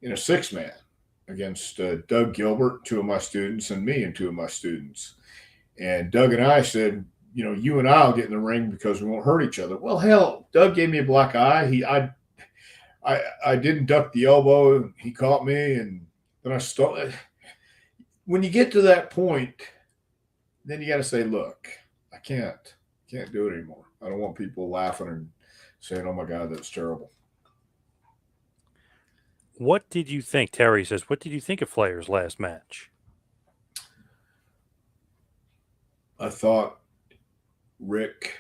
in a 6-man against Doug Gilbert, 2 of my students, and me and 2 of my students. And Doug and I said, you and I'll get in the ring because we won't hurt each other. Well, hell, Doug gave me a black eye. I didn't duck the elbow. He caught me, and then I stole it. When you get to that point, then you got to say, look, I can't do it anymore. I don't want people laughing and saying, oh my God, that's terrible. What did you think? Terry says, what did you think of Flair's last match? I thought Rick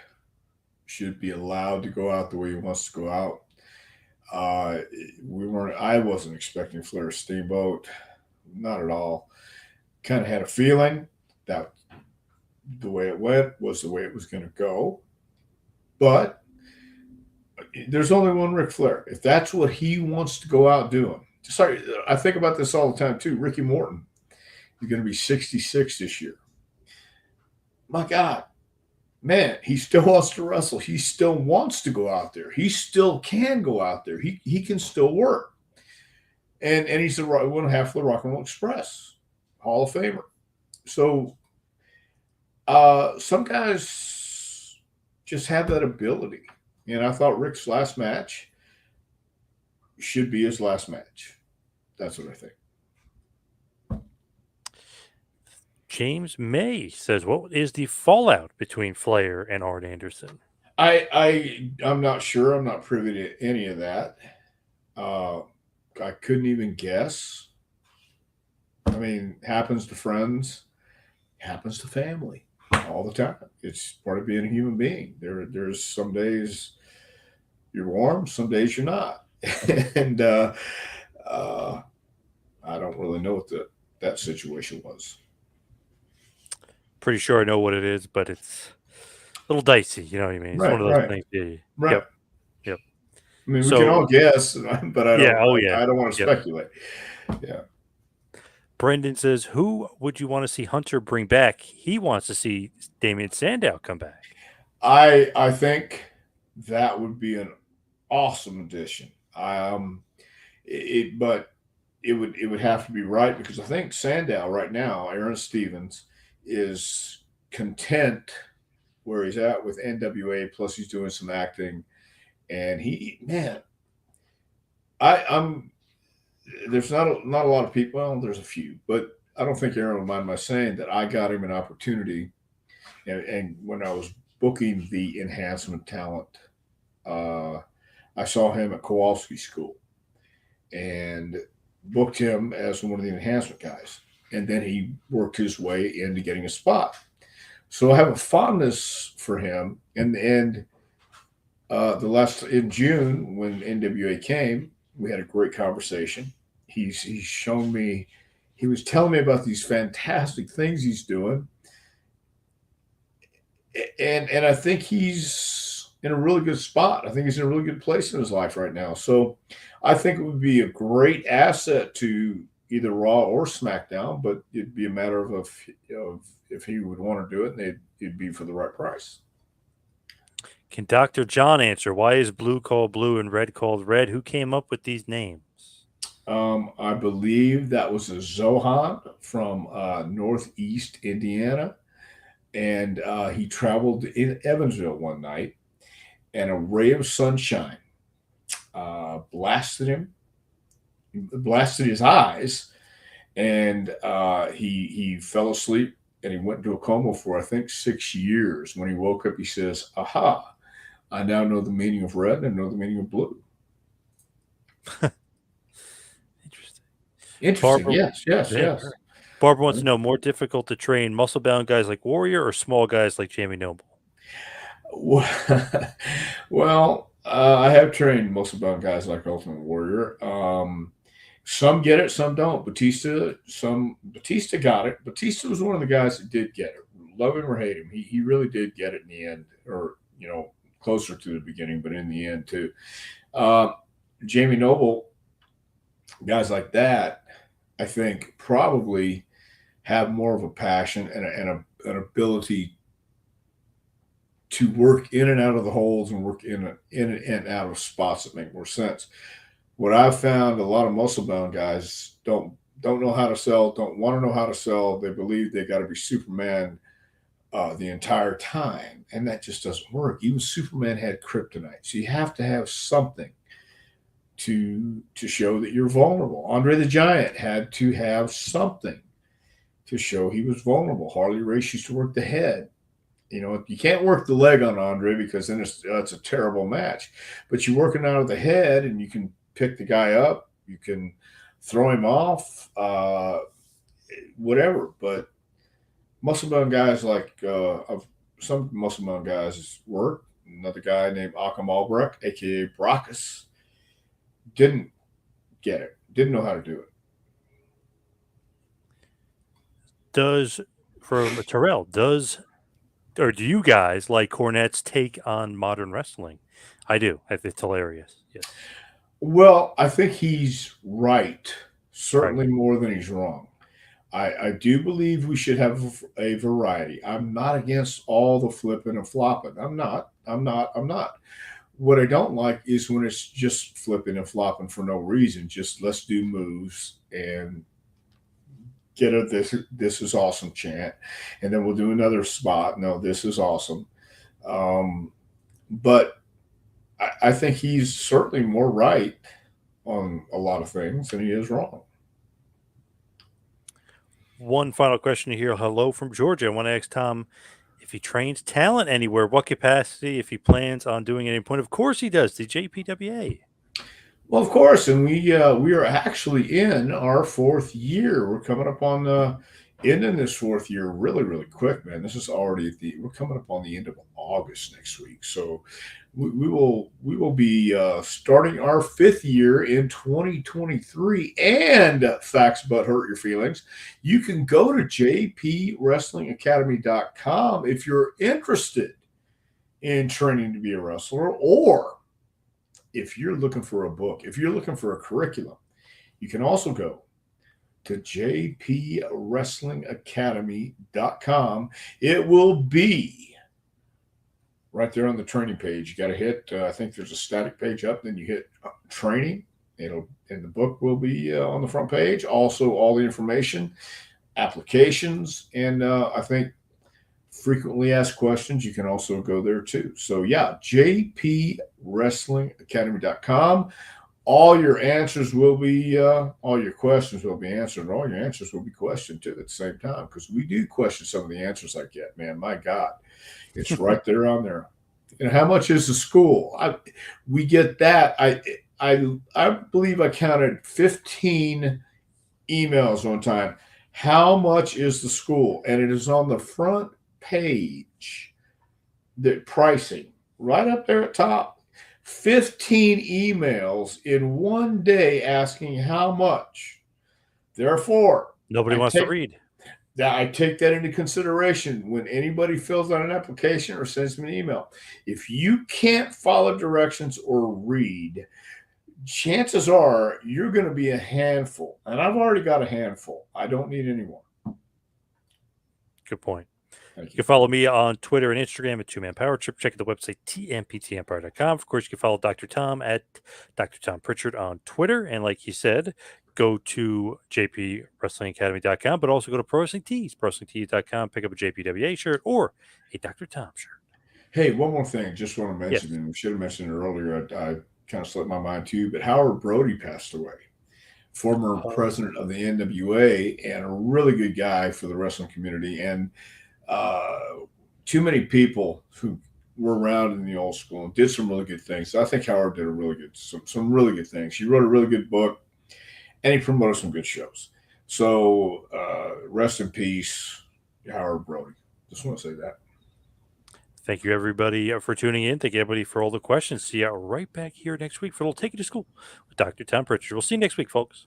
should be allowed to go out the way he wants to go out. I wasn't expecting Flair Steamboat. Not at all. Kind of had a feeling that the way it went was the way it was going to go. But there's only one Ric Flair. If that's what he wants to go out doing. Sorry, I think about this all the time too. Ricky Morton, he's going to be 66 this year. My God, man, he still wants to wrestle. He still wants to go out there. He still can go out there. He can still work. And he's the one half of the Rock and Roll Express, Hall of Famer. So some guys just have that ability. And I thought Rick's last match should be his last match. That's what I think. James May says, what is the fallout between Flair and Arn Anderson? I'm not sure. I'm not privy to any of that. I couldn't even guess. I mean, happens to friends, happens to family all the time. It's part of being a human being. There's some days you're warm, some days you're not. And I don't really know what that situation was. Pretty sure I know what it is, but it's a little dicey. You know what I mean? It's one of those things. Yeah. Right. Yep. I mean, we can all guess, but I don't want to speculate. Yeah. Brendan says, who would you want to see Hunter bring back? He wants to see Damian Sandow come back. I think that would be an awesome addition. But it would have to be right, because I think Sandow right now, Aaron Stevens, is content where he's at with NWA. Plus, he's doing some acting, and I'm. There's not a lot of people. Well, there's a few, but I don't think Aaron would mind my saying that I got him an opportunity, and when I was booking the enhancement talent, I saw him at Kowalski School, and booked him as one of the enhancement guys. And then he worked his way into getting a spot. So I have a fondness for him. And in June, when NWA came, we had a great conversation. he's shown me. He was telling me about these fantastic things he's doing, and I think he's in a really good spot. I think he's in a really good place in his life right now. So I think it would be a great asset to either Raw or SmackDown, but it'd be a matter of if he would want to do it, and it'd be for the right price. Can Dr. John answer? Why is blue called blue and red called red? Who came up with these names? I believe that was a Zohan from Northeast Indiana, and he traveled in Evansville one night, and a ray of sunshine blasted his eyes, and he fell asleep, and he went into a coma for I think 6 years. When he woke up, he says, "Aha! I now know the meaning of red and I know the meaning of blue." Interesting. Interesting. Barbara, Yes. Yes. yeah, Yes. Barbara wants to know, more difficult to train muscle bound guys like Warrior or small guys like Jamie Noble? Well, I have trained muscle bound guys like Ultimate Warrior. Some get it, some don't. Batista got it. Batista was one of the guys that did get it. Love him or hate him, he really did get it in the end, or closer to the beginning, but in the end too. Jamie Noble, guys like that, I think probably have more of a passion and an ability to work in and out of the holes and work in and out of spots that make more sense. What I've found, a lot of muscle bound guys don't know how to sell, don't want to know how to sell. They believe they got to be Superman the entire time, and that just doesn't work. Even Superman had kryptonite, so you have to have something to show that you're vulnerable. Andre the Giant had to have something to show he was vulnerable. Harley Race used to work the head. You can't work the leg on Andre because then it's a terrible match. But you're working out of the head, and you can pick the guy up. You can throw him off, whatever. But muscle-bound guys some muscle-bound guys work. Another guy named Akam Albrecht, a.k.a. Brockus, didn't get it. Didn't know how to do it. From Terrell, do you guys like Cornette's take on modern wrestling? I do. I think it's hilarious. Yes. Well, I think he's right. Certainly more than he's wrong. I do believe we should have a variety. I'm not against all the flipping and flopping. I'm not. What I don't like is when it's just flipping and flopping for no reason. Just let's do moves and get a this is awesome chant, and then we'll do another spot. No, this is awesome. But I think he's certainly more right on a lot of things than he is wrong. One final question here. Hello from Georgia. I want to ask Tom if he trains talent anywhere, what capacity, if he plans on doing it at any point. Of course he does, the JPWA. Well, of course, and we are actually in our fourth year. We're coming up on ending this fourth year really, really quick, man. This is already we're coming up on the end of August next week, so we will be starting our fifth year in 2023. And facts but hurt your feelings. You can go to jpwrestlingacademy.com if you're interested in training to be a wrestler, or if you're looking for a book, if you're looking for a curriculum, you can also go to jpwrestlingacademy.com. It will be right there on the training page. You got to hit, I think there's a static page up, then you hit training. And the book will be on the front page. Also, all the information, applications, and I think frequently asked questions, you can also go there too. So yeah, jpwrestlingacademy.com. All your answers will be, all your questions will be answered, and all your answers will be questioned too at the same time, because we do question some of the answers I get, man. My God, it's right there on there. And how much is the school? We get that. I believe I counted 15 emails one time. How much is the school? And it is on the front page, the pricing right up there at top. 15 emails in one day asking how much. Therefore, Nobody I wants to take read. I take that into consideration when anybody fills out an application or sends me an email. If you can't follow directions or read, chances are you're going to be a handful. And I've already got a handful. I don't need any more. Good point. Thank You you. can follow me on Twitter and Instagram at Two Man Power Trip. Check out the website tmptempire.com. Of course, you can follow Dr. Tom at Dr. Tom Prichard on Twitter. And like he said, go to jpwrestlingacademy.com, but also go to Pro Wrestling Tees, prowrestlingtees.com. Pick up a JPWA shirt or a Dr. Tom shirt. Hey, one more thing. Just want to mention, Yes. and we should have mentioned it earlier. I kind of slipped my mind too, but Howard Brody passed away. Former president of the NWA and a really good guy for the wrestling community. And too many people who were around in the old school and did some really good things. So I think Howard did some really good things. He wrote a really good book, and he promoted some good shows. So rest in peace, Howard Brody. Just want to say that. Thank you, everybody, for tuning in. Thank you, everybody, for all the questions. See you right back here next week for a little Take It to School with Dr. Tom Pritchard. We'll see you next week, folks.